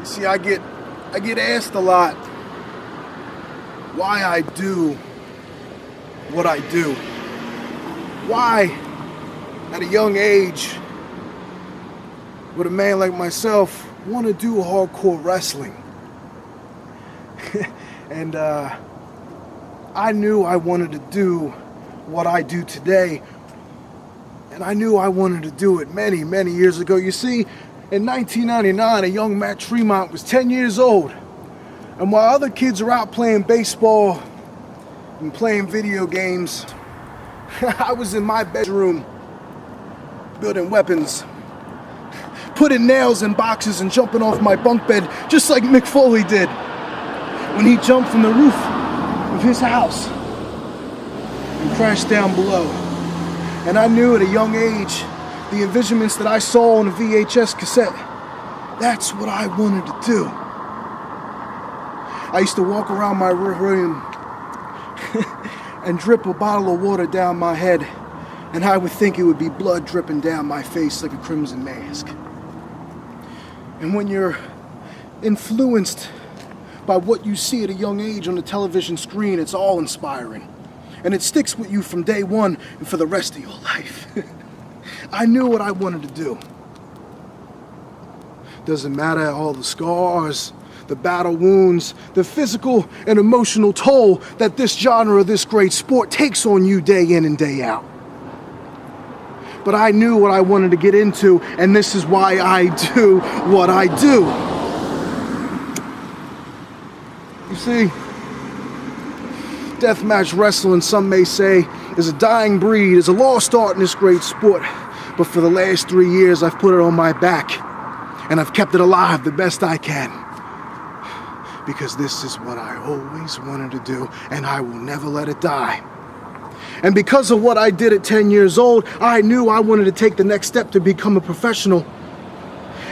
You see, I get asked a lot why I do what I do. Why, at a young age, would a man like myself want to do hardcore wrestling? And I knew I wanted to do what I do today, and I knew I wanted to do it many, many years ago. You see, in 1999, a young Matt Tremont was 10 years old, and while other kids are out playing baseball and playing video games, I was in my bedroom building weapons, putting nails in boxes and jumping off my bunk bed just like Mick Foley did when he jumped from the roof of his house and crashed down below. And I knew at a young age, the envisionments that I saw on a VHS cassette, that's what I wanted to do. I used to walk around my room and drip a bottle of water down my head, and I would think it would be blood dripping down my face like a crimson mask. And when you're influenced by what you see at a young age on the television screen, it's all inspiring. And it sticks with you from day one and for the rest of your life. I knew what I wanted to do. Doesn't matter all the scars, the battle wounds, the physical and emotional toll that this genre of this great sport takes on you day in and day out. But I knew what I wanted to get into, and this is why I do what I do. You see, deathmatch wrestling, some may say, is a dying breed, is a lost art in this great sport. But for the last 3 years, I've put it on my back, and I've kept it alive the best I can. Because this is what I always wanted to do, and I will never let it die. And because of what I did at 10 years old, I knew I wanted to take the next step to become a professional.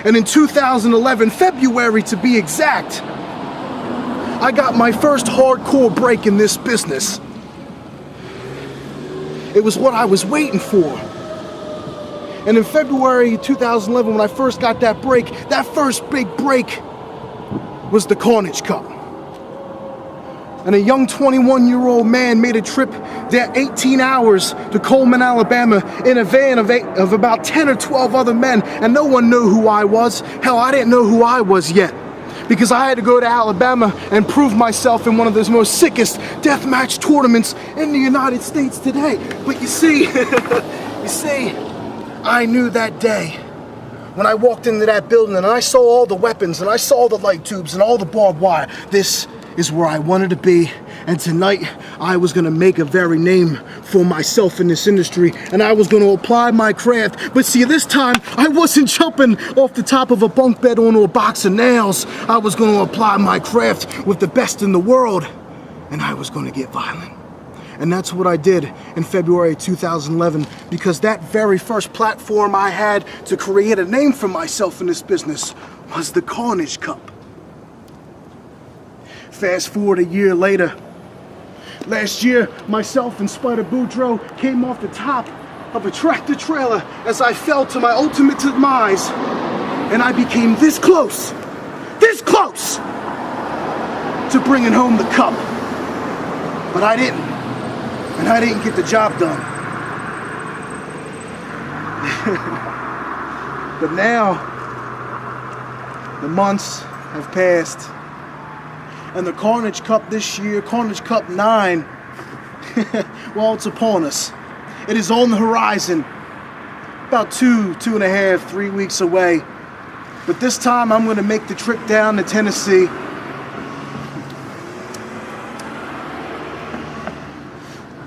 And in 2011, February to be exact, I got my first hardcore break in this business. It was what I was waiting for. And in February 2011, when I first got that break, that first big break was the Carnage Cup. And a young 21-year-old man made a trip there 18 hours to Coleman, Alabama in a van of about 10 or 12 other men, and no one knew who I was. Hell, I didn't know who I was yet, because I had to go to Alabama and prove myself in one of the most sickest deathmatch tournaments in the United States today. But you see, I knew that day when I walked into that building and I saw all the weapons and I saw the light tubes and all the barbed wire. This is where I wanted to be, and tonight I was going to make a very name for myself in this industry, and I was going to apply my craft. But see, this time I wasn't jumping off the top of a bunk bed onto a box of nails. I was going to apply my craft with the best in the world, and I was going to get violent. And that's what I did in February 2011, because that very first platform I had to create a name for myself in this business was the Carnage Cup. Fast forward a year later. Last year, myself and Spider Boudreaux came off the top of a tractor trailer as I fell to my ultimate demise, and I became this close to bringing home the cup. But I didn't, and I didn't get the job done. But now, the months have passed, and the Carnage Cup this year, Carnage Cup 9, well, it's upon us. It is on the horizon, about 2.5, 3 weeks away. But this time I'm going to make the trip down to Tennessee.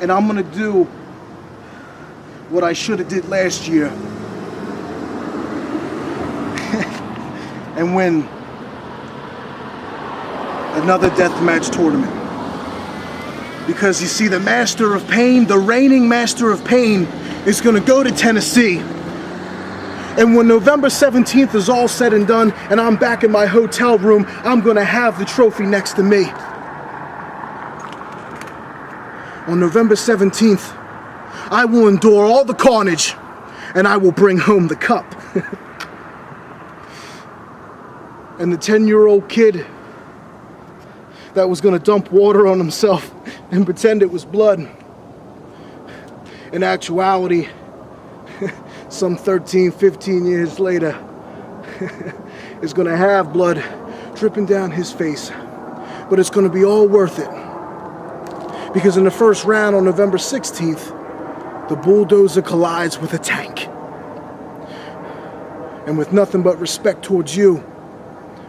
And I'm going to do what I should have did last year. And win another deathmatch tournament. Because you see, the Master of Pain, the reigning Master of Pain, is going to go to Tennessee. And when November 17th is all said and done, and I'm back in my hotel room, I'm going to have the trophy next to me. On November 17th, I will endure all the carnage, and I will bring home the cup. And the 10-year-old kid that was going to dump water on himself and pretend it was blood, in actuality, some 13, 15 years later, is going to have blood dripping down his face. But it's going to be all worth it. Because in the first round on November 16th, the Bulldozer collides with a tank. And with nothing but respect towards you,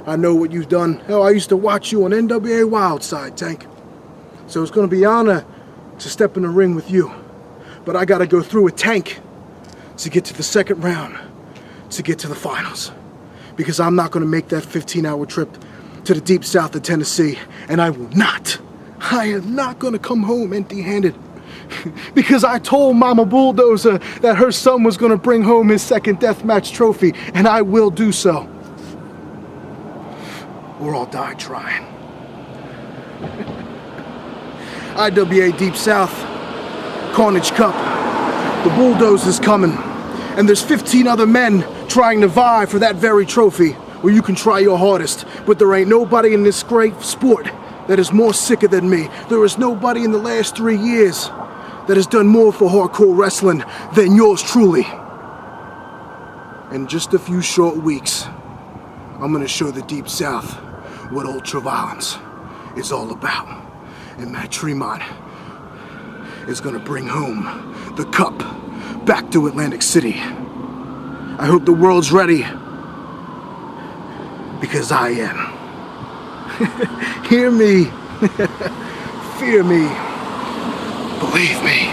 I know what you've done. Hell, I used to watch you on NWA Wildside, Tank. So it's going to be an honor to step in the ring with you. But I got to go through a Tank to get to the second round, to get to the finals. Because I'm not going to make that 15-hour trip to the Deep South of Tennessee. And I am not going to come home empty-handed. Because I told Mama Bulldozer that her son was going to bring home his second deathmatch trophy. And I will do so. Or I'll die trying. IWA Deep South, Carnage Cup. The Bulldozer's coming. And there's 15 other men trying to vie for that very trophy, where you can try your hardest. But there ain't nobody in this great sport that is more sicker than me. There is nobody in the last 3 years that has done more for hardcore wrestling than yours truly. In just a few short weeks, I'm gonna show the Deep South what ultraviolence is all about. And Matt Tremont is gonna bring home the cup back to Atlantic City. I hope the world's ready, because I am. Hear me, fear me, believe me.